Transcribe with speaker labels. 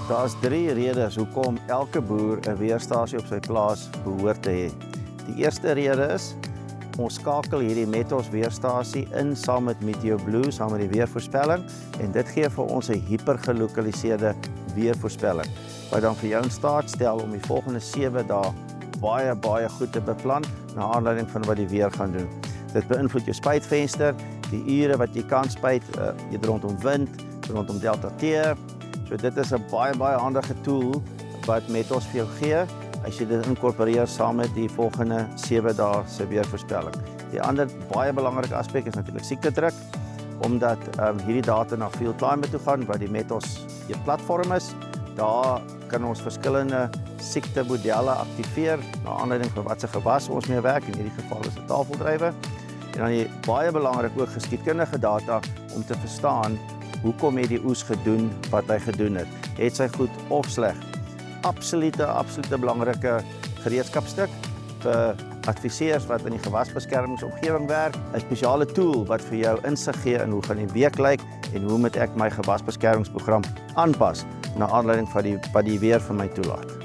Speaker 1: Daar's 3 redes hoekom elke boer 'n weerstasie op sy plaas behoort te hê. Die eerste rede is, ons skakel hierdie Metos weerstasie in saam met Meteo Blue, saam met die weervoorspelling, en dit gee vir ons 'n hipergelokaliseerde weervoorspelling, wat dan vir jou in staat stel om die volgende 7 dae baie goed te beplan, na aanleiding van wat die weer gaan doen. Dit beïnvloed jou spuitvenster, die ure wat jy kan spuit, rondom wind, rondom Delta T. So dit is 'n baie handige tool wat Metos vir jou gee, as jy dit inkorporeer saam met die volgende 7 dae se weervoorspelling. Die ander baie belangrike aspek is natuurlik siektedruk, omdat hierdie data na Field Climate toe gaan, wat die Metos platform is. Daar kan ons verskillende siektemodelle aktiveer, na aanleiding van wat se gewas ons mee werk, in hierdie geval is dit tafeldrywe. En dan die baie belangrik ook geskiedkundige data, om te verstaan, hoekom het die oes gedoen wat hy gedoen het. Het sy goed of sleg? Absolute belangrike gereedskapstuk vir adviseurs wat in die gewasbeskermingsomgewing werk. 'n Spesiale tool wat vir jou insig gee in hoe gaan die week lyk en hoe moet ek my gewasbeskermingsprogram aanpas na aanleiding van wat die weer vir my toelaat.